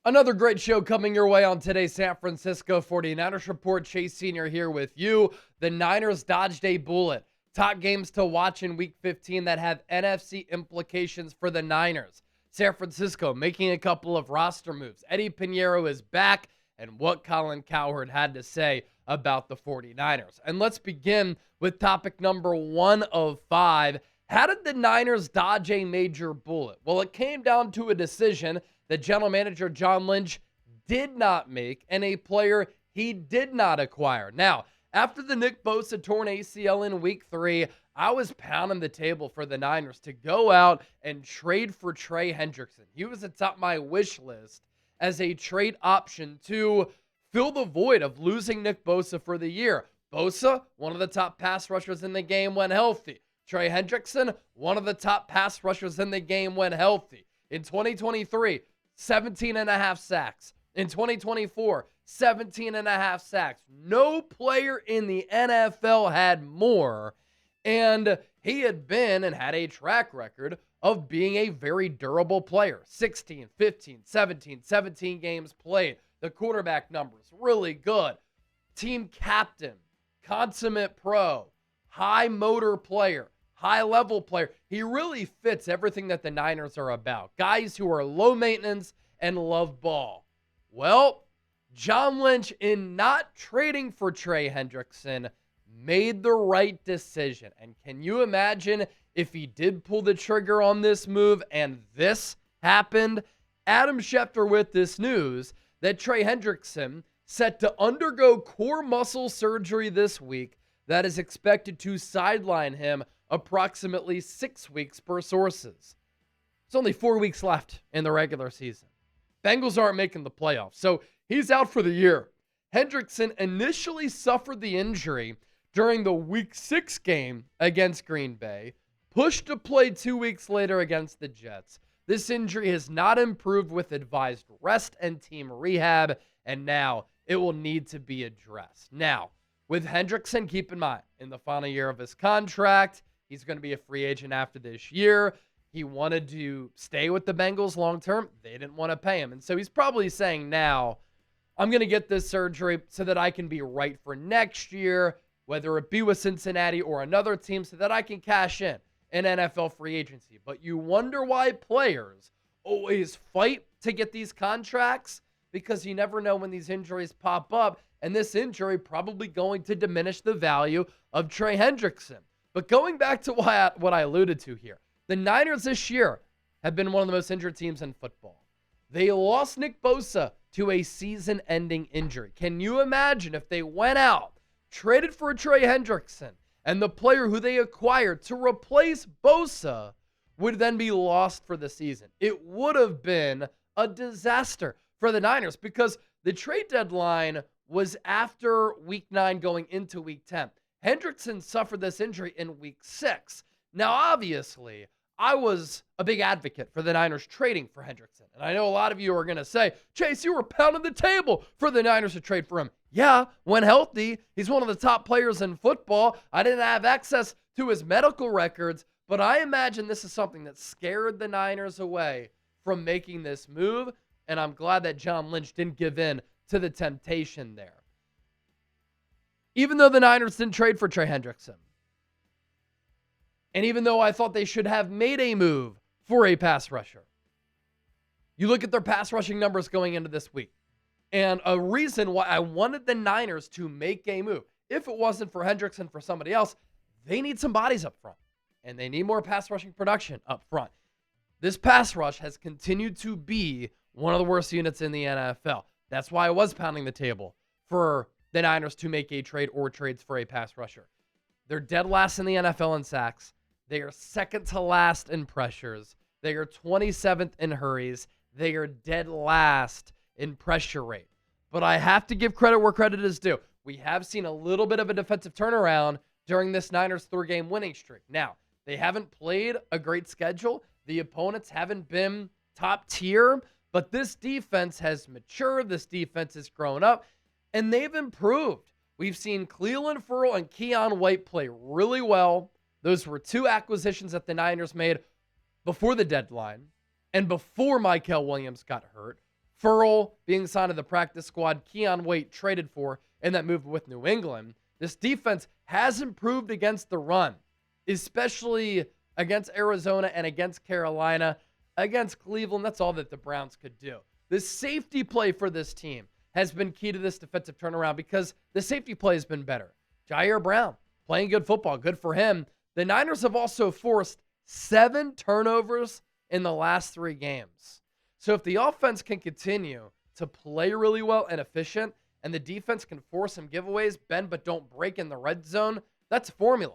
Another great show coming your way on today's San Francisco 49ers Report. Chase Sr. here with you. The Niners dodged a bullet. Top games to watch in Week 15 that have NFC implications for the Niners. San Francisco making a couple of roster moves. Eddie Piñeiro is back, and what Colin Cowherd had to say about the 49ers. And let's begin with topic number 1 of 5. How did the Niners dodge a major bullet? Well, it came down to a decision that general manager John Lynch did not make and a player he did not acquire. Now, after the Nick Bosa torn ACL in Week 3, I was pounding the table for the Niners to go out and trade for Trey Hendrickson. He was atop my wish list as a trade option to fill the void of losing Nick Bosa for the year. Bosa, one of the top pass rushers in the game when healthy. Trey Hendrickson, one of the top pass rushers in the game when healthy. In 2023, 17 and a half sacks. In 2024, 17 and a half sacks. No player in the NFL had more. And he had been and had a track record of being a very durable player. 16, 15, 17 games played. The quarterback numbers, really good. Team captain, consummate pro, high motor player, high-level player. He really fits everything that the Niners are about. Guys who are low maintenance and love ball. Well, John Lynch, in not trading for Trey Hendrickson, made the right decision. And can you imagine if he did pull the trigger on this move and this happened? Adam Schefter with this news that Trey Hendrickson set to undergo core muscle surgery this week that is expected to sideline him approximately 6 weeks per sources. It's only 4 weeks left in the regular season. Bengals aren't making the playoffs, so he's out for the year. Hendrickson initially suffered the injury during the Week 6 game against Green Bay, pushed to play 2 weeks later against the Jets. This injury has not improved with advised rest and team rehab, and now it will need to be addressed. Now, with Hendrickson, keep in mind, in the final year of his contract, he's going to be a free agent after this year. He wanted to stay with the Bengals long term. They didn't want to pay him. And so he's probably saying now, I'm going to get this surgery so that I can be right for next year, whether it be with Cincinnati or another team, so that I can cash in NFL free agency. But you wonder why players always fight to get these contracts, because you never know when these injuries pop up. And this injury probably going to diminish the value of Trey Hendrickson. But going back to what I alluded to here, the Niners this year have been one of the most injured teams in football. They lost Nick Bosa to a season-ending injury. Can you imagine if they went out, traded for Trey Hendrickson, and the player who they acquired to replace Bosa would then be lost for the season? It would have been a disaster for the Niners, because the trade deadline was after Week 9 going into Week 10. Hendrickson suffered this injury in Week 6. Now, obviously, I was a big advocate for the Niners trading for Hendrickson. And I know a lot of you are going to say, Chase, you were pounding the table for the Niners to trade for him. Yeah, when healthy, he's one of the top players in football. I didn't have access to his medical records, but I imagine this is something that scared the Niners away from making this move. And I'm glad that John Lynch didn't give in to the temptation there. Even though the Niners didn't trade for Trey Hendrickson, and even though I thought they should have made a move for a pass rusher, you look at their pass rushing numbers going into this week. And a reason why I wanted the Niners to make a move, if it wasn't for Hendrickson, for somebody else, they need some bodies up front. And they need more pass rushing production up front. This pass rush has continued to be one of the worst units in the NFL. That's why I was pounding the table for the Niners to make a trade or trades for a pass rusher. They're dead last in the NFL in sacks. They are second to last in pressures. They are 27th in hurries. They are dead last in pressure rate. But I have to give credit where credit is due. We have seen a little bit of a defensive turnaround during this Niners 3-game winning streak. Now, they haven't played a great schedule. The opponents haven't been top tier, but this defense has matured. This defense has grown up, and they've improved. We've seen Cleveland Farrell and Keion White play really well. Those were 2 acquisitions that the Niners made before the deadline and before Mykel Williams got hurt. Farrell being signed to the practice squad, Keon Waite traded for in that move with New England. This defense has improved against the run, especially against Arizona and against Carolina. Against Cleveland, that's all that the Browns could do. The safety play for this team has been key to this defensive turnaround because the safety play has been better. Jair Brown playing good football, good for him. The Niners have also forced 7 turnovers in the last 3 games. So if the offense can continue to play really well and efficient, and the defense can force some giveaways, bend but don't break in the red zone, that's a formula,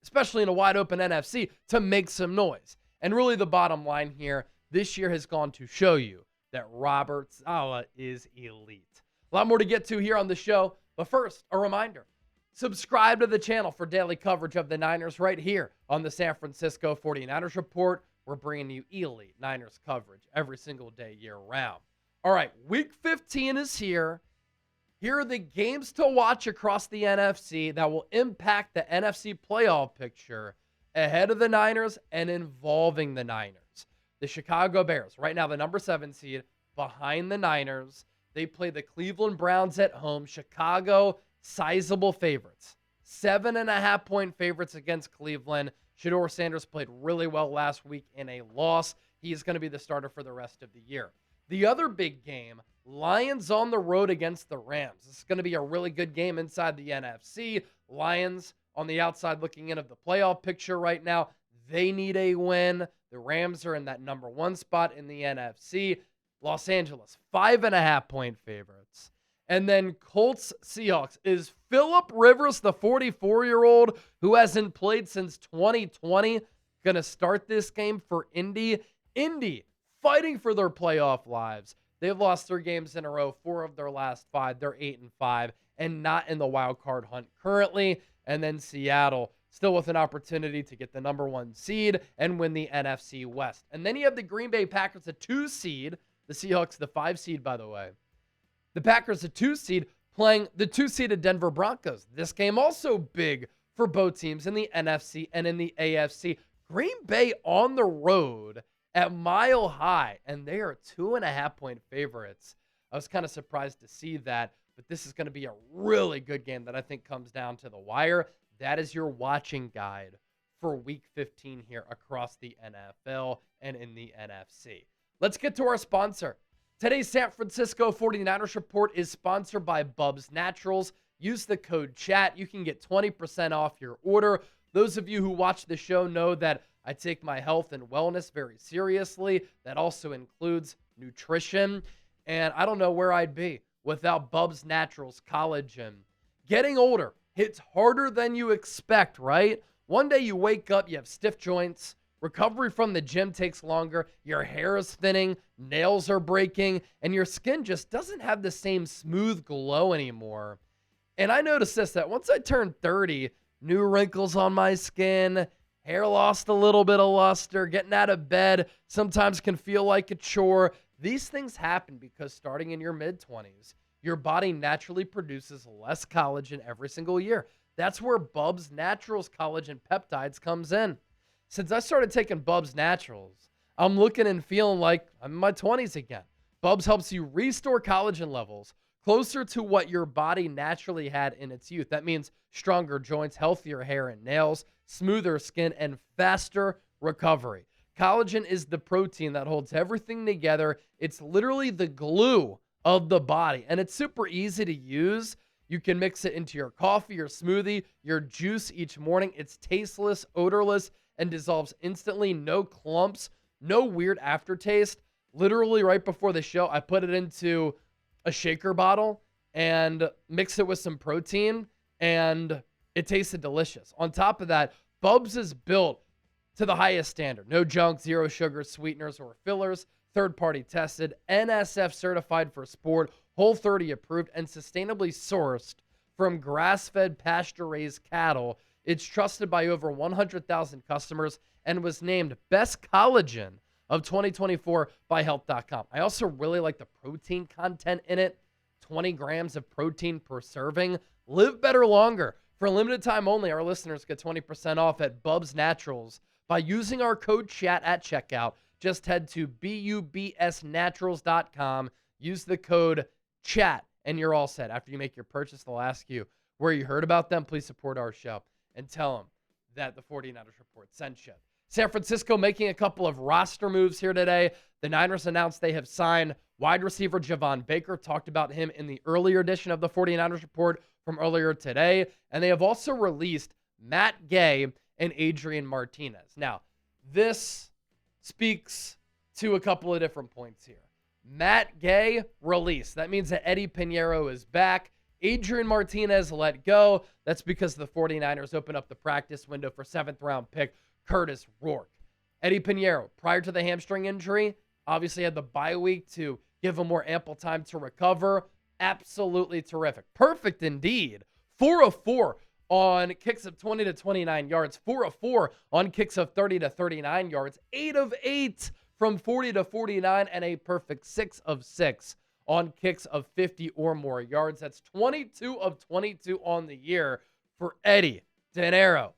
especially in a wide open NFC, to make some noise. And really the bottom line here, this year has gone to show you that Robert Saleh is elite. A lot more to get to here on the show, but first, a reminder. Subscribe to the channel for daily coverage of the Niners right here on the San Francisco 49ers Report. We're bringing you elite Niners coverage every single day year-round. All right, Week 15 is here. Here are the games to watch across the NFC that will impact the NFC playoff picture ahead of the Niners and involving the Niners. The Chicago Bears, right now the number 7 seed, behind the Niners. They play the Cleveland Browns at home. Chicago, sizable favorites. 7.5-point favorites against Cleveland. Shedeur Sanders played really well last week in a loss. He's going to be the starter for the rest of the year. The other big game, Lions on the road against the Rams. This is going to be a really good game inside the NFC. Lions on the outside looking in of the playoff picture right now. They need a win. The Rams are in that number 1 spot in the NFC. Los Angeles, 5.5-point favorites. And then Colts Seahawks. Is Phillip Rivers, the 44-year-old who hasn't played since 2020, going to start this game for Indy? Indy fighting for their playoff lives. They've lost 3 games in a row, 4 of their last 5. They're 8-5 and not in the wild card hunt currently. And then Seattle still with an opportunity to get the number 1 seed and win the NFC West. And then you have the Green Bay Packers, the 2 seed. The Seahawks, the 5 seed, by the way. The Packers, the 2 seed, playing the 2-seeded Denver Broncos. This game also big for both teams in the NFC and in the AFC. Green Bay on the road at Mile High, and they are 2.5-point favorites. I was kind of surprised to see that, but this is going to be a really good game that I think comes down to the wire. That is your watching guide for Week 15 here across the NFL and in the NFC. Let's get to our sponsor. Today's San Francisco 49ers Report is sponsored by Bubs Naturals. Use the code CHAT. You can get 20% off your order. Those of you who watch the show know that I take my health and wellness very seriously. That also includes nutrition. And I don't know where I'd be without Bubs Naturals collagen. Getting older hits harder than you expect, right? One day you wake up, you have stiff joints. Recovery from the gym takes longer. Your hair is thinning. Nails are breaking. And your skin just doesn't have the same smooth glow anymore. And I noticed this, that once I turned 30, new wrinkles on my skin, hair lost a little bit of luster, getting out of bed sometimes can feel like a chore. These things happen because starting in your mid-20s, your body naturally produces less collagen every single year. That's where Bubs Naturals collagen peptides comes in. Since I started taking Bubs Naturals, I'm looking and feeling like I'm in my 20s again. Bubs helps you restore collagen levels closer to what your body naturally had in its youth. That means stronger joints, healthier hair and nails, smoother skin, and faster recovery. Collagen is the protein that holds everything together. It's literally the glue of the body, and it's super easy to use. You can mix it into your coffee, your smoothie, your juice each morning. It's tasteless, odorless, and dissolves instantly. No clumps, no weird aftertaste. Literally right before the show, I put it into a shaker bottle and mixed it with some protein, and it tasted delicious. On top of that, Bubs is built to the highest standard. No junk, zero sugar, sweeteners, or fillers. Third-party tested, NSF certified for sport, Whole30 approved, and sustainably sourced from grass-fed, pasture-raised cattle. It's trusted by over 100,000 customers and was named Best Collagen of 2024 by Health.com. I also really like the protein content in it. 20 grams of protein per serving. Live better longer. For a limited time only, our listeners get 20% off at Bubs Naturals by using our code CHAT at checkout. Just head to bubsnaturals.com. Use the code CHAT, and you're all set. After you make your purchase, they'll ask you where you heard about them. Please support our show and tell them that the 49ers Report sent you. San Francisco making a couple of roster moves here today. The Niners announced they have signed wide receiver Javon Baker. Talked about him in the earlier edition of the 49ers Report from earlier today. And they have also released Matt Gay and Adrian Martinez. Now, this speaks to a couple of different points here. Matt Gay released. That means that Eddie Pinheiro is back. Adrian Martinez let go. That's because the 49ers opened up the practice window for 7th-round pick Curtis Rourke. Eddie Pinheiro, prior to the hamstring injury, obviously had the bye week to give him more ample time to recover. Absolutely terrific. Perfect indeed. 4 of 4 on kicks of 20 to 29 yards. 4 of 4 on kicks of 30 to 39 yards. 8 of 8 from 40 to 49, and a perfect 6 of 6 on kicks of 50 or more yards. That's 22 of 22 on the year for Eddie Pinheiro.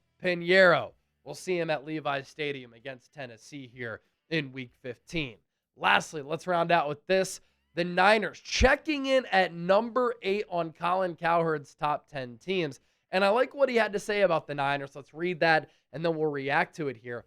We'll see him at Levi's Stadium against Tennessee here in Week 15. Lastly, let's round out with this. The Niners checking in at number 8 on Colin Cowherd's top 10 teams. And I like what he had to say about the Niners. Let's read that, and then we'll react to it here.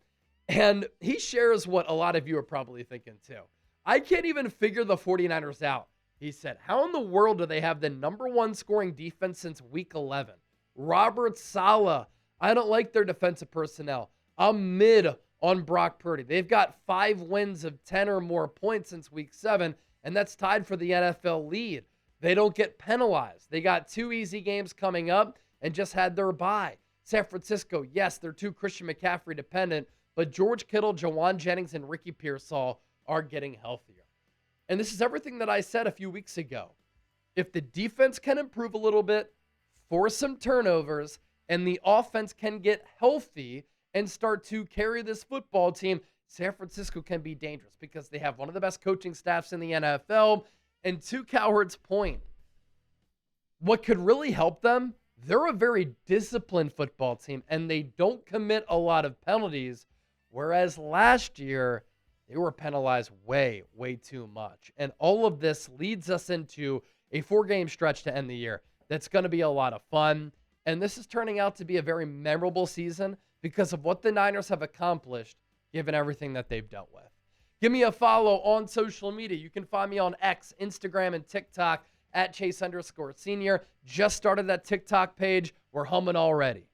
And he shares what a lot of you are probably thinking too. I can't even figure the 49ers out. He said, how in the world do they have the number 1 scoring defense since Week 11? Robert Saleh. I don't like their defensive personnel. I'm mid on Brock Purdy. They've got 5 wins of 10 or more points since Week 7, and that's tied for the NFL lead. They don't get penalized. They got 2 easy games coming up and just had their bye. San Francisco, yes, they're too Christian McCaffrey dependent, but George Kittle, Jauan, Jennings, and Ricky Pearsall are getting healthier. And this is everything that I said a few weeks ago. If the defense can improve a little bit, force some turnovers, and the offense can get healthy and start to carry this football team, San Francisco can be dangerous because they have one of the best coaching staffs in the NFL. And to Cowherd's point, what could really help them, they're a very disciplined football team, and they don't commit a lot of penalties, whereas last year, they were penalized way, way too much. And all of this leads us into a 4-game stretch to end the year that's going to be a lot of fun. And this is turning out to be a very memorable season because of what the Niners have accomplished, given everything that they've dealt with. Give me a follow on social media. You can find me on X, Instagram, and TikTok at Chase_Senior. Just started that TikTok page. We're humming already.